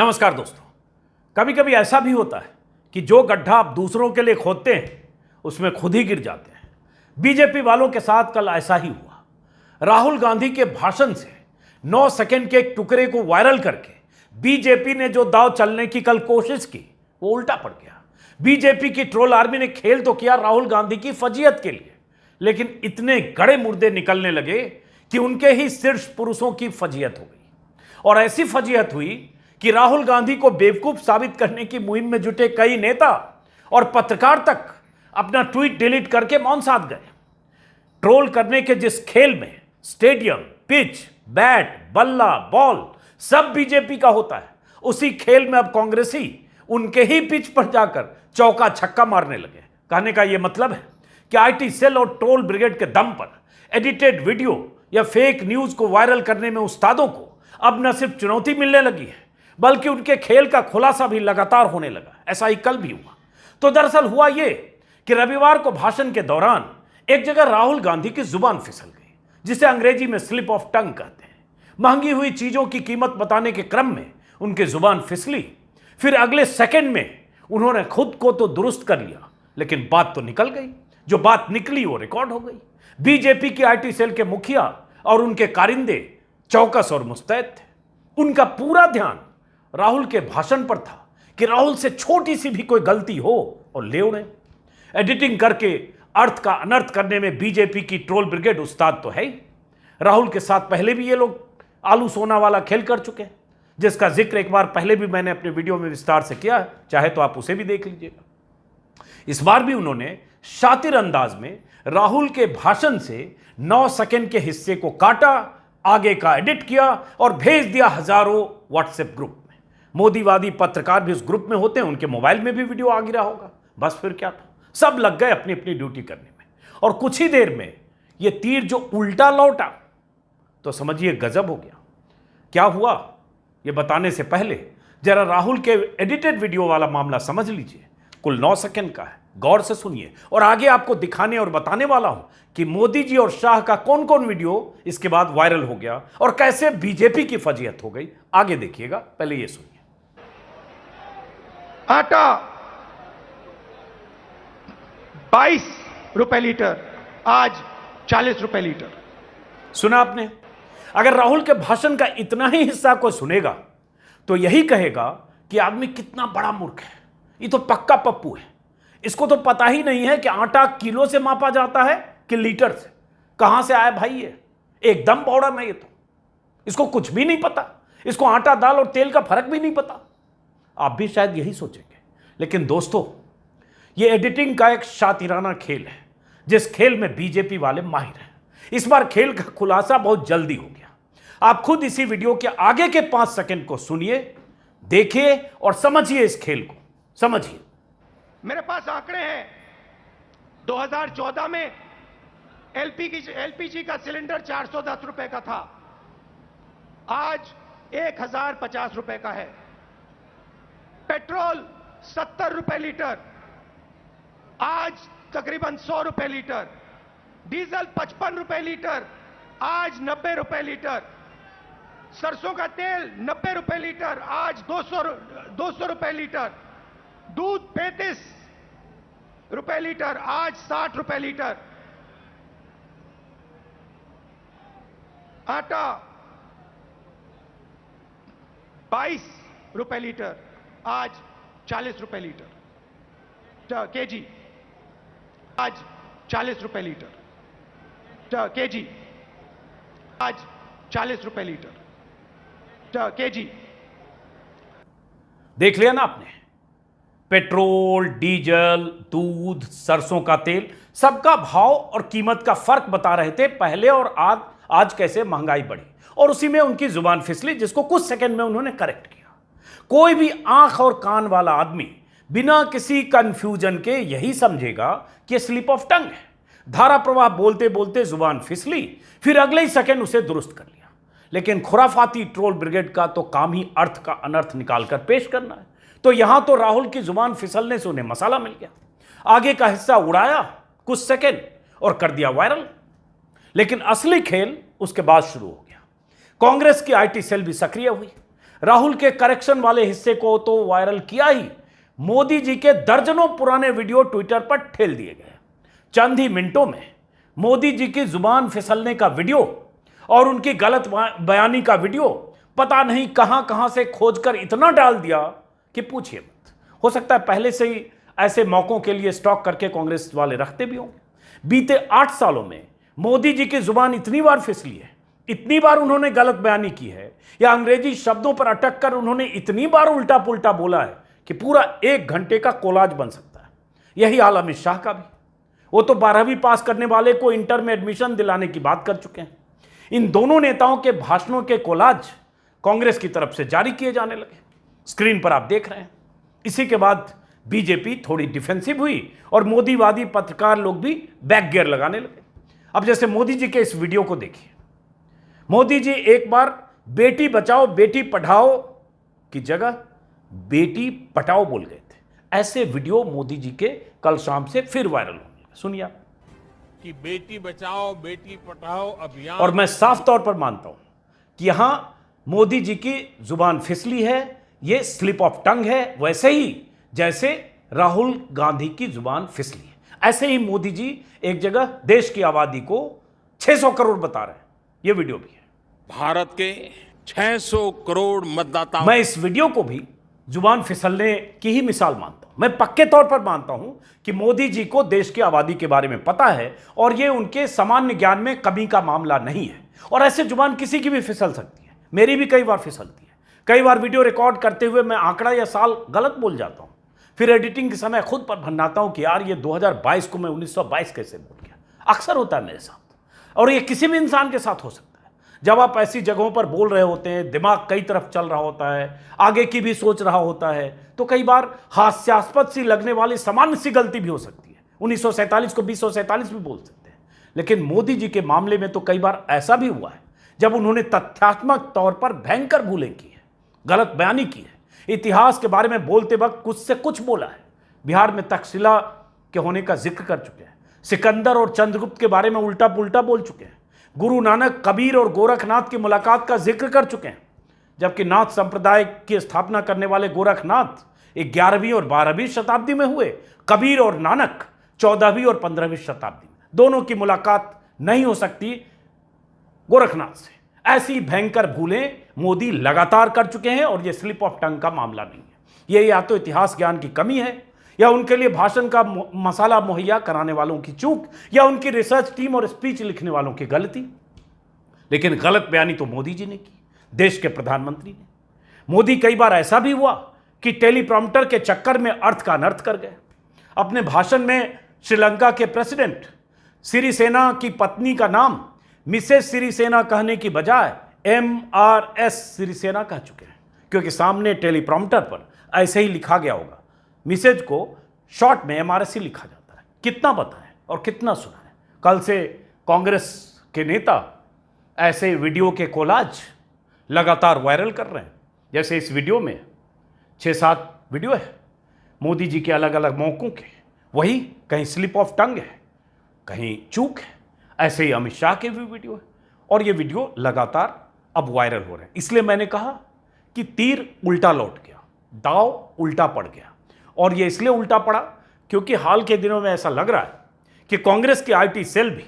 नमस्कार दोस्तों। कभी कभी ऐसा भी होता है कि जो गड्ढा आप दूसरों के लिए खोदते हैं उसमें खुद ही गिर जाते हैं। बीजेपी वालों के साथ कल ऐसा ही हुआ। राहुल गांधी के भाषण से 9 सेकंड के एक टुकड़े को वायरल करके बीजेपी ने जो दांव चलने की कल कोशिश की वो उल्टा पड़ गया। बीजेपी की ट्रोल आर्मी ने खेल तो किया राहुल गांधी की फजीयत के लिए, लेकिन इतने गड़े मुर्दे निकलने लगे कि उनके ही शीर्ष पुरुषों की फजीयत हो गई। और ऐसी फजीयत हुई कि राहुल गांधी को बेवकूफ साबित करने की मुहिम में जुटे कई नेता और पत्रकार तक अपना ट्वीट डिलीट करके मौन साध गए। ट्रोल करने के जिस खेल में स्टेडियम, पिच, बैट, बल्ला, बॉल सब बीजेपी का होता है, उसी खेल में अब कांग्रेसी उनके ही पिच पर जाकर चौका छक्का मारने लगे। कहने का यह मतलब है कि आईटी सेल और ट्रोल ब्रिगेड के दम पर एडिटेड वीडियो या फेक न्यूज को वायरल करने में उस्तादों को अब न सिर्फ चुनौती मिलने लगी है बल्कि उनके खेल का खुलासा भी लगातार होने लगा। ऐसा ही कल भी हुआ। तो दरअसल हुआ यह कि रविवार को भाषण के दौरान एक जगह राहुल गांधी की जुबान फिसल गई, जिसे अंग्रेजी में स्लिप ऑफ टंग कहते हैं। महंगी हुई चीजों की कीमत बताने के क्रम में उनकी जुबान फिसली। फिर अगले सेकंड में उन्होंने खुद को तो दुरुस्त कर लिया, लेकिन बात तो निकल गई। जो बात निकली वो रिकॉर्ड हो गई। बीजेपी की आईटी सेल के मुखिया और उनके कारिंदे चौकस और मुस्तैद थे। उनका पूरा ध्यान राहुल के भाषण पर था कि राहुल से छोटी सी भी कोई गलती हो और ले उड़े। एडिटिंग करके अर्थ का अनर्थ करने में बीजेपी की ट्रोल ब्रिगेड उस्ताद तो है ही। राहुल के साथ पहले भी ये लोग आलू सोना वाला खेल कर चुके हैं, जिसका जिक्र एक बार पहले भी मैंने अपने वीडियो में विस्तार से किया है, चाहे तो आप उसे भी देख लीजिएगा। इस बार भी उन्होंने शातिर अंदाज में राहुल के भाषण से 9 सेकंड के हिस्से को काटा, आगे का एडिट किया और भेज दिया हजारों व्हाट्सएप ग्रुप। मोदीवादी पत्रकार भी उस ग्रुप में होते हैं, उनके मोबाइल में भी वीडियो आ गिरा होगा। बस फिर क्या था, सब लग गए अपनी अपनी ड्यूटी करने में। और कुछ ही देर में ये तीर जो उल्टा लौटा तो समझिए गजब हो गया। क्या हुआ ये बताने से पहले जरा राहुल के एडिटेड वीडियो वाला मामला समझ लीजिए। कुल 9 सेकंड का है, गौर से सुनिए। और आगे आपको दिखाने और बताने वाला हूं कि मोदी जी और शाह का कौन कौन वीडियो इसके बाद वायरल हो गया और कैसे बीजेपी की फजीयत हो गई। आगे देखिएगा, पहले ये सुनिए। आटा 22 रुपए लीटर, आज 40 रुपए लीटर। सुना आपने? अगर राहुल के भाषण का इतना ही हिस्सा कोई सुनेगा तो यही कहेगा कि आदमी कितना बड़ा मूर्ख है, ये तो पक्का पप्पू है। इसको तो पता ही नहीं है कि आटा किलो से मापा जाता है कि लीटर से। कहां से आया भाई ये, एकदम बौड़ा है ये तो। इसको कुछ भी नहीं पता, इसको आटा, दाल और तेल का फर्क भी नहीं पता। आप भी शायद यही सोचेंगे, लेकिन दोस्तों ये एडिटिंग का एक शातिराना खेल है, जिस खेल में बीजेपी वाले माहिर हैं। इस बार खेल का खुलासा बहुत जल्दी हो गया। आप खुद इसी वीडियो के आगे के 5 सेकंड को सुनिए, देखिए और समझिए इस खेल को, समझिए। मेरे पास आंकड़े हैं। 2014 में एलपीजी का सिलेंडर 410 रुपए का था, आज 1050 रुपए का है। पेट्रोल 70 रुपए लीटर, आज तकरीबन 100 रुपए लीटर। डीजल 55 रुपए लीटर, आज 90 रुपए लीटर। सरसों का तेल 90 रुपए लीटर, आज 200 रुपए लीटर। दूध 35 रुपए लीटर, आज 60 रुपए लीटर। आटा 22 रुपए लीटर, आज 40 रुपए लीटर केजी, आज 40 रुपए लीटर केजी, आज 40 रुपए लीटर केजी। देख लिया ना आपने? पेट्रोल, डीजल, दूध, सरसों का तेल, सबका भाव और कीमत का फर्क बता रहे थे पहले और आज कैसे महंगाई बढ़ी। और उसी में उनकी जुबान फिसली, जिसको कुछ सेकंड में उन्होंने करेक्ट किया। कोई भी आंख और कान वाला आदमी बिना किसी कंफ्यूजन के यही समझेगा कि स्लिप ऑफ टंग है। धारा प्रवाह बोलते बोलते जुबान फिसली, फिर अगले ही सेकंड उसे दुरुस्त कर लिया। लेकिन खुराफाती ट्रोल ब्रिगेड का तो काम ही अर्थ का अनर्थ निकालकर पेश करना है। तो यहां तो राहुल की जुबान फिसलने से उन्हें मसाला मिल गया। आगे का हिस्सा उड़ाया कुछ सेकंड और कर दिया वायरल। लेकिन असली खेल उसके बाद शुरू हो गया। कांग्रेस की आईटी सेल भी सक्रिय हुई। राहुल के करेक्शन वाले हिस्से को तो वायरल किया ही, मोदी जी के दर्जनों पुराने वीडियो ट्विटर पर ठेल दिए गए। चंद ही मिनटों में मोदी जी की जुबान फिसलने का वीडियो और उनकी गलत बयानी का वीडियो पता नहीं कहां कहां से खोजकर इतना डाल दिया कि पूछिए मत। हो सकता है पहले से ही ऐसे मौकों के लिए स्टॉक करके कांग्रेस वाले रखते भी होंगे। बीते 8 सालों में मोदी जी की जुबान इतनी बार फिसली है, इतनी बार उन्होंने गलत बयानी की है, या अंग्रेजी शब्दों पर अटक कर उन्होंने इतनी बार उल्टा पुल्टा बोला है कि पूरा 1 घंटे का कोलाज बन सकता है। यही हाल अमित शाह का भी। वो तो 12वीं पास करने वाले को इंटर में एडमिशन दिलाने की बात कर चुके हैं। इन दोनों नेताओं के भाषणों के कोलाज कांग्रेस की तरफ से जारी किए जाने लगे। स्क्रीन पर आप देख रहे हैं। इसी के बाद बीजेपी थोड़ी डिफेंसिव हुई और मोदीवादी पत्रकार लोग भी बैक गियर लगाने लगे। अब जैसे मोदी जी के इस वीडियो को देखिए। मोदी जी एक बार बेटी बचाओ बेटी पढ़ाओ की जगह बेटी पटाओ बोल गए थे। ऐसे वीडियो मोदी जी के कल शाम से फिर वायरल होंगे। सुनिए आप। कि बेटी बचाओ बेटी पढ़ाओ अभियान, और मैं साफ तौर पर मानता हूं कि यहां मोदी जी की जुबान फिसली है, यह स्लिप ऑफ टंग है, वैसे ही जैसे राहुल गांधी की जुबान फिसली है। ऐसे ही मोदी जी एक जगह देश की आबादी को 600 करोड़ बता रहे हैं। यह वीडियो भी है। भारत के 600 करोड़ मतदाताओं, मैं इस वीडियो को भी जुबान फिसलने की ही मिसाल मानता हूं। मैं पक्के तौर पर मानता हूं कि मोदी जी को देश की आबादी के बारे में पता है और यह उनके सामान्य ज्ञान में कमी का मामला नहीं है। और ऐसे जुबान किसी की भी फिसल सकती है, मेरी भी कई बार फिसलती है। कई बार वीडियो रिकॉर्ड करते हुए मैं आंकड़ा या साल गलत बोल जाता हूं, फिर एडिटिंग के समय खुद पर भन्नाता हूं कि यार ये 2022 को मैं 1922 कैसे बोल गया। अक्सर होता है मेरे साथ, और ये किसी भी इंसान के साथ हो सकता है। जब आप ऐसी जगहों पर बोल रहे होते हैं, दिमाग कई तरफ चल रहा होता है, आगे की भी सोच रहा होता है, तो कई बार हास्यास्पद सी लगने वाली सामान्य सी गलती भी हो सकती है। 1947 को 2047 भी बोल सकते हैं। लेकिन मोदी जी के मामले में तो कई बार ऐसा भी हुआ है जब उन्होंने तथ्यात्मक तौर पर भयंकर भूलें की है, गलत बयानी की है, इतिहास के बारे में बोलते वक्त कुछ से कुछ बोला है। बिहार में तक्षशिला के होने का जिक्र कर चुके हैं, सिकंदर और चंद्रगुप्त के बारे में उल्टा पुल्टा बोल चुके हैं, गुरु नानक, कबीर और गोरखनाथ की मुलाकात का जिक्र कर चुके हैं। जबकि नाथ संप्रदाय की स्थापना करने वाले गोरखनाथ 11वीं और 12वीं शताब्दी में हुए, कबीर और नानक 14वीं और 15वीं शताब्दी में। दोनों की मुलाकात नहीं हो सकती गोरखनाथ से। ऐसी भयंकर भूलें मोदी लगातार कर चुके हैं और यह स्लिप ऑफ टंग का मामला नहीं है। यह या तो इतिहास ज्ञान की कमी है, या उनके लिए भाषण का मसाला मुहैया कराने वालों की चूक, या उनकी रिसर्च टीम और स्पीच लिखने वालों की गलती। लेकिन गलत बयानी तो मोदी जी ने की, देश के प्रधानमंत्री ने। मोदी कई बार ऐसा भी हुआ कि टेलीप्रॉम्प्टर के चक्कर में अर्थ का अनर्थ कर गए। अपने भाषण में श्रीलंका के प्रेसिडेंट सिरिसेना की पत्नी का नाम मिसेस सिरिसेना कहने की बजाय MRS सिरिसेना कह चुके हैं, क्योंकि सामने टेलीप्रॉम्प्टर पर ऐसे ही लिखा गया होगा। मिसेज को शॉर्ट में MRS ही लिखा जाता है। कितना बताएं और कितना सुनाएं। कल से कांग्रेस के नेता ऐसे वीडियो के कोलाज लगातार वायरल कर रहे हैं। जैसे इस वीडियो में 6-7 वीडियो है मोदी जी के अलग अलग मौकों के, वही कहीं स्लिप ऑफ टंग है, कहीं चूक है। ऐसे ही अमित शाह के भी वीडियो है, और ये वीडियो लगातार अब वायरल हो रहे हैं। इसलिए मैंने कहा कि तीर उल्टा लौट गया, दाव उल्टा पड़ गया। और ये इसलिए उल्टा पड़ा क्योंकि हाल के दिनों में ऐसा लग रहा है कि कांग्रेस की आईटी सेल भी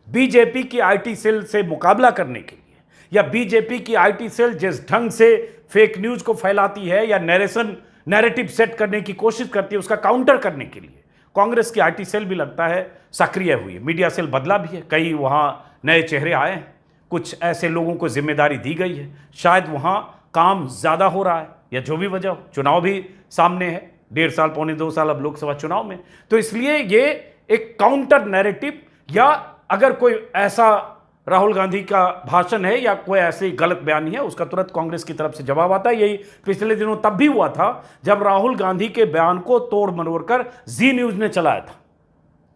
बीजेपी की आईटी सेल से मुकाबला करने के लिए, या बीजेपी की आईटी सेल जिस ढंग से फेक न्यूज को फैलाती है या नैरेटिव सेट करने की कोशिश करती है, उसका काउंटर करने के लिए कांग्रेस की आईटी सेल भी लगता है सक्रिय हुई है। मीडिया सेल बदला भी है, कई वहां नए चेहरे आए हैं, कुछ ऐसे लोगों को जिम्मेदारी दी गई है। शायद वहां काम ज्यादा हो रहा है, या जो भी वजह हो, चुनाव भी सामने है, 1.5 साल पौने 2 साल अब लोकसभा चुनाव में, तो इसलिए ये एक काउंटर नैरेटिव, या अगर कोई ऐसा राहुल गांधी का भाषण है या कोई ऐसी गलत बयानी है, उसका तुरंत कांग्रेस की तरफ से जवाब आता है। यही पिछले दिनों तब भी हुआ था जब राहुल गांधी के बयान को तोड़ मरोड़ कर जी न्यूज ने चलाया था।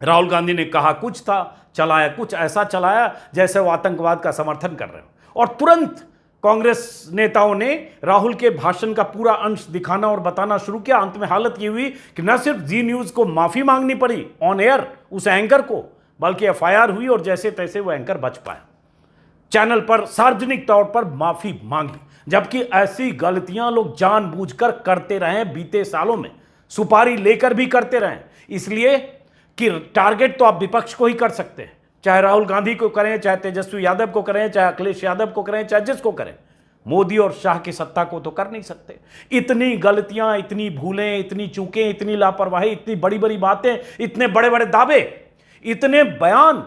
राहुल गांधी ने कहा कुछ था, चलाया कुछ ऐसा चलाया जैसे वो आतंकवाद का समर्थन कर रहे हो, और तुरंत कांग्रेस नेताओं ने राहुल के भाषण का पूरा अंश दिखाना और बताना शुरू किया। अंत में हालत ये हुई कि न सिर्फ जी न्यूज को माफी मांगनी पड़ी ऑन एयर उस एंकर को, बल्कि FIR हुई और जैसे तैसे वो एंकर बच पाया। चैनल पर सार्वजनिक तौर पर माफी मांगी, जबकि ऐसी गलतियां लोग जानबूझकर करते रहे बीते सालों में, सुपारी लेकर भी करते रहे, इसलिए कि टारगेट तो आप विपक्ष को ही कर सकते हैं, चाहे राहुल गांधी को करें, चाहे तेजस्वी यादव को करें, चाहे अखिलेश यादव को करें, चाहे जिसको करें, मोदी और शाह की सत्ता को तो कर नहीं सकते। इतनी गलतियां, इतनी भूलें, इतनी चूकें, इतनी लापरवाही, इतनी बड़ी बड़ी बातें, इतने बड़े बड़े दावे, इतने बयान,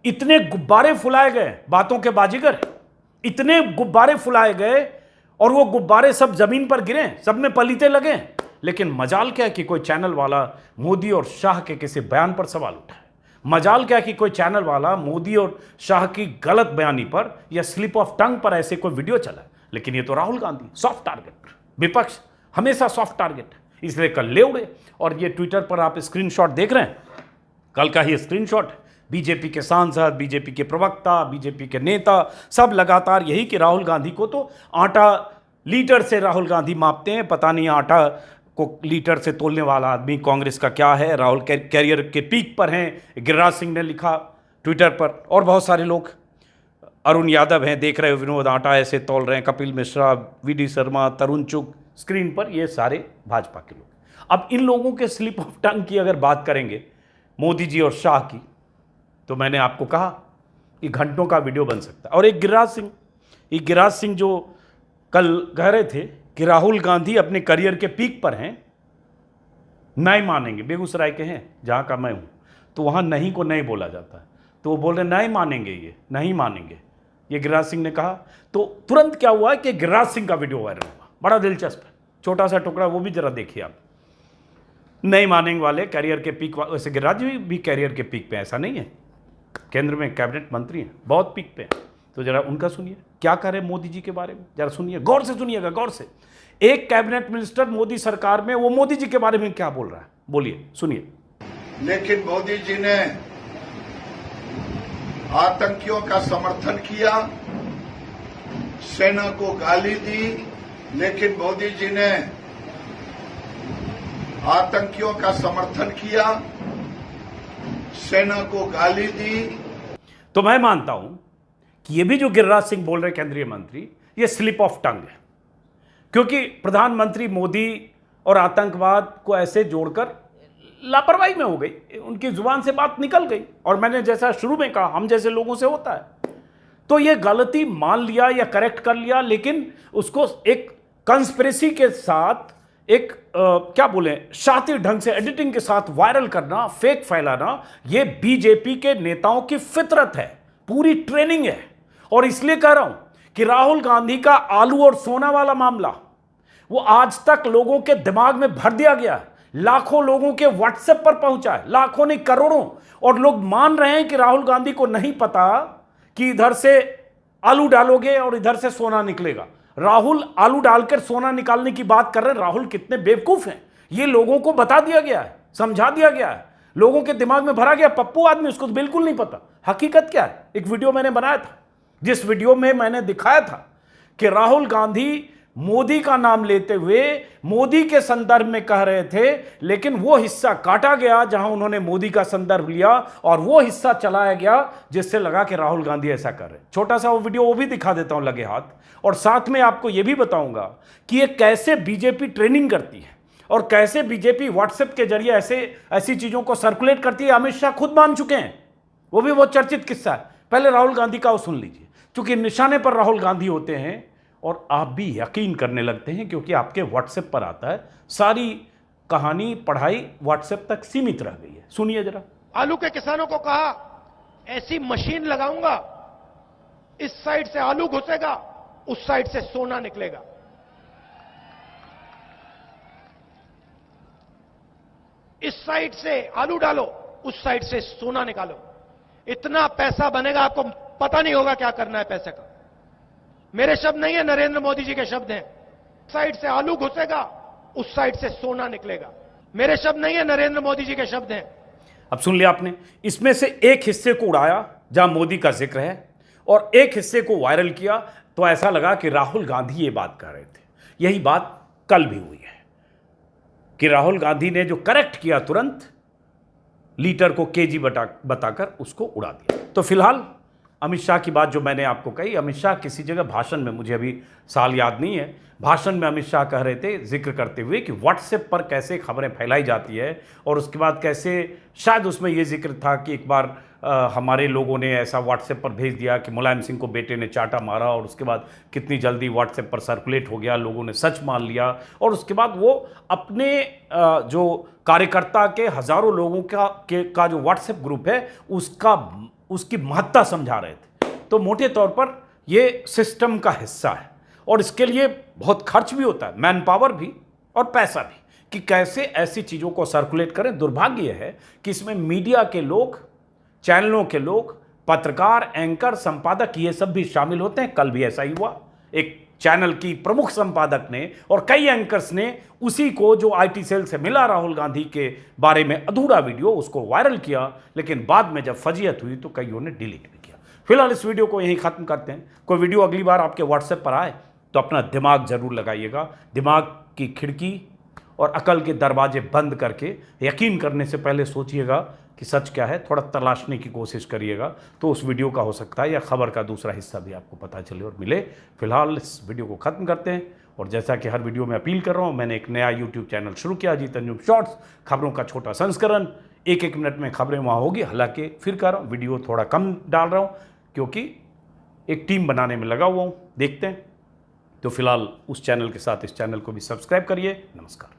इतने गुब्बारे फुलाए गए, बातों के बाजीगर, इतने गुब्बारे फुलाए गए और वो गुब्बारे सब जमीन पर गिरे, सब में पलीते लगे। लेकिन मजाल क्या कि कोई चैनल वाला मोदी और शाह के किसी बयान पर सवाल उठाए, मजाल क्या कि कोई चैनल वाला मोदी और शाह की गलत बयानी पर या स्लिप ऑफ टंग पर ऐसे कोई वीडियो चला। लेकिन ये तो राहुल गांधी सॉफ्ट टारगेट, विपक्ष हमेशा सॉफ्ट टारगेट, इसलिए कल ले उड़े। और ये ट्विटर पर आप स्क्रीनशॉट देख रहे हैं, कल का ही स्क्रीनशॉट है। बीजेपी के सांसद, बीजेपी के प्रवक्ता, बीजेपी के नेता सब लगातार यही कि राहुल गांधी को तो आटा लीटर से राहुल गांधी मापते हैं, पता नहीं आटा को लीटर से तोलने वाला आदमी कांग्रेस का क्या है। राहुल कैरियर के पीक पर हैं, गिरिराज सिंह ने लिखा ट्विटर पर, और बहुत सारे लोग, अरुण यादव हैं, देख रहे हो विनोद आटा ऐसे तोल रहे हैं, कपिल मिश्रा, वीडी शर्मा, तरुण चुग स्क्रीन पर, ये सारे भाजपा के लोग। अब इन लोगों के स्लिप ऑफ टंग की अगर बात करेंगे मोदी जी और शाह की, तो मैंने आपको कहा कि घंटों का वीडियो बन सकता है। और एक गिरिराज सिंह जो कल कह रहे थे कि राहुल गांधी अपने करियर के पीक पर हैं, नहीं मानेंगे, बेगूसराय के हैं जहां का मैं हूं, तो वहां नहीं को नहीं बोला जाता है, तो वो बोल रहे नहीं मानेंगे, ये नहीं मानेंगे, ये गिरिराज सिंह ने कहा। तो तुरंत क्या हुआ कि गिरिराज सिंह का वीडियो वायरल हुआ, बड़ा दिलचस्प है, छोटा सा टुकड़ा, वो भी जरा देखिए आप। नहीं मानेंगे वाले कैरियर के पीक, वैसे गिरिराज भी कैरियर के पीक पे, ऐसा नहीं है, केंद्र में कैबिनेट मंत्री हैं, बहुत पीक पे हैं। तो जरा उनका सुनिए क्या कह रहे मोदी जी के बारे में, जरा सुनिए, गौर से सुनिएगा, गौर से। एक कैबिनेट मिनिस्टर मोदी सरकार में, वो मोदी जी के बारे में क्या बोल रहा है, बोलिए, सुनिए। लेकिन मोदी जी ने आतंकियों का समर्थन किया, सेना को गाली दी, लेकिन मोदी जी ने आतंकियों का समर्थन किया, सेना को गाली दी। तो मैं मानता हूं कि ये भी जो गिरिराज सिंह बोल रहे केंद्रीय मंत्री, ये स्लिप ऑफ टंग है, क्योंकि प्रधानमंत्री मोदी और आतंकवाद को ऐसे जोड़कर लापरवाही में हो गई, उनकी जुबान से बात निकल गई। और मैंने जैसा शुरू में कहा, हम जैसे लोगों से होता है, तो ये गलती मान लिया या करेक्ट कर लिया, लेकिन उसको एक कंस्पिरेसी के साथ, एक क्या बोले, शातिर ढंग से एडिटिंग के साथ वायरल करना, फेक फैलाना, ये बीजेपी के नेताओं की फितरत है, पूरी ट्रेनिंग है। और इसलिए कह रहा हूं कि राहुल गांधी का आलू और सोना वाला मामला, वो आज तक लोगों के दिमाग में भर दिया गया है, लाखों लोगों के व्हाट्सएप पर पहुंचा है, लाखों नहीं करोड़ों, और लोग मान रहे हैं कि राहुल गांधी को नहीं पता कि इधर से आलू डालोगे और इधर से सोना निकलेगा। राहुल आलू डालकर सोना निकालने की बात कर रहे हैं। राहुल कितने बेवकूफ हैं, ये लोगों को बता दिया गया है, समझा दिया गया है, लोगों के दिमाग में भरा गया। पप्पू आदमी, उसको बिल्कुल नहीं पता हकीकत क्या है। एक वीडियो मैंने बनाया था, जिस वीडियो में मैंने दिखाया था कि राहुल गांधी मोदी का नाम लेते हुए मोदी के संदर्भ में कह रहे थे, लेकिन वो हिस्सा काटा गया जहां उन्होंने मोदी का संदर्भ लिया, और वो हिस्सा चलाया गया जिससे लगा कि राहुल गांधी ऐसा कर रहे। छोटा सा वो वीडियो वो भी दिखा देता हूं लगे हाथ, और साथ में आपको ये भी बताऊंगा कि ये कैसे बीजेपी ट्रेनिंग करती है और कैसे बीजेपी व्हाट्सएप के जरिए ऐसी चीजों को सर्कुलेट करती है। अमित शाह खुद मान चुके हैं, वो भी बहुत चर्चित किस्सा है। पहले राहुल गांधी का वो सुन लीजिए, क्योंकि निशाने पर राहुल गांधी होते हैं और आप भी यकीन करने लगते हैं, क्योंकि आपके व्हाट्सएप पर आता है। सारी कहानी, पढ़ाई व्हाट्सएप तक सीमित रह गई है, सुनिए जरा। आलू के किसानों को कहा, ऐसी मशीन लगाऊंगा, इस साइड से आलू घुसेगा, उस साइड से सोना निकलेगा। इस साइड से आलू डालो, उस साइड से सोना निकालो, इतना पैसा बनेगा, आपको पता नहीं होगा क्या करना है पैसे का। मेरे शब्द नहीं है, नरेंद्र मोदी जी के शब्द हैं। साइड से आलू घुसेगा, उस साइड से सोना निकलेगा। मेरे शब्द नहीं है, नरेंद्र मोदी जी के शब्द हैं। अब सुन लिया आपने। इसमें से एक हिस्से को उड़ाया जहां मोदी का जिक्र है, और एक हिस्से को वायरल किया, तो ऐसा लगा कि राहुल गांधी ये बात कर रहे थे। यही बात कल भी हुई है कि राहुल गांधी ने जो करेक्ट किया, तुरंत लीटर को केजी बताकर उसको उड़ा दिया। तो फिलहाल अमित शाह की बात जो मैंने आपको कही, अमित शाह किसी जगह भाषण में, मुझे अभी साल याद नहीं है, भाषण में अमित शाह कह रहे थे जिक्र करते हुए कि व्हाट्सएप पर कैसे खबरें फैलाई जाती है, और उसके बाद कैसे शायद उसमें ये जिक्र था कि एक बार हमारे लोगों ने ऐसा व्हाट्सएप पर भेज दिया कि मुलायम सिंह को बेटे ने चाटा मारा, और उसके बाद कितनी जल्दी व्हाट्सएप पर सर्कुलेट हो गया, लोगों ने सच मान लिया, और उसके बाद वो अपने जो कार्यकर्ता के हज़ारों लोगों का जो व्हाट्सएप ग्रुप है उसकी महत्ता समझा रहे थे। तो मोटे तौर पर ये सिस्टम का हिस्सा है, और इसके लिए बहुत खर्च भी होता है, मैन पावर भी और पैसा भी, कि कैसे ऐसी चीज़ों को सर्कुलेट करें। दुर्भाग्य है कि इसमें मीडिया के लोग, चैनलों के लोग, पत्रकार, एंकर, संपादक, ये सब भी शामिल होते हैं। कल भी ऐसा ही हुआ, एक चैनल की प्रमुख संपादक ने और कई एंकर्स ने उसी को, जो आईटी सेल से मिला राहुल गांधी के बारे में अधूरा वीडियो, उसको वायरल किया, लेकिन बाद में जब फजीयत हुई तो कईयों ने डिलीट भी किया। फिलहाल इस वीडियो को यहीं ख़त्म करते हैं। कोई वीडियो अगली बार आपके व्हाट्सएप पर आए तो अपना दिमाग ज़रूर लगाइएगा, दिमाग की खिड़की और अकल के दरवाजे बंद करके यकीन करने से पहले सोचिएगा कि सच क्या है, थोड़ा तलाशने की कोशिश करिएगा, तो उस वीडियो का हो सकता है या खबर का दूसरा हिस्सा भी आपको पता चले और मिले। फिलहाल इस वीडियो को ख़त्म करते हैं, और जैसा कि हर वीडियो में अपील कर रहा हूँ, मैंने एक नया यूट्यूब चैनल शुरू किया, अजीत अंजुम शॉर्ट्स, खबरों का छोटा संस्करण, एक मिनट में खबरें वहाँ होगी। हालांकि फिर कर रहा हूँ, वीडियो थोड़ा कम डाल रहा हूँ क्योंकि एक टीम बनाने में लगा हुआ हूँ, देखते हैं। तो फिलहाल उस चैनल के साथ इस चैनल को भी सब्सक्राइब करिए। नमस्कार।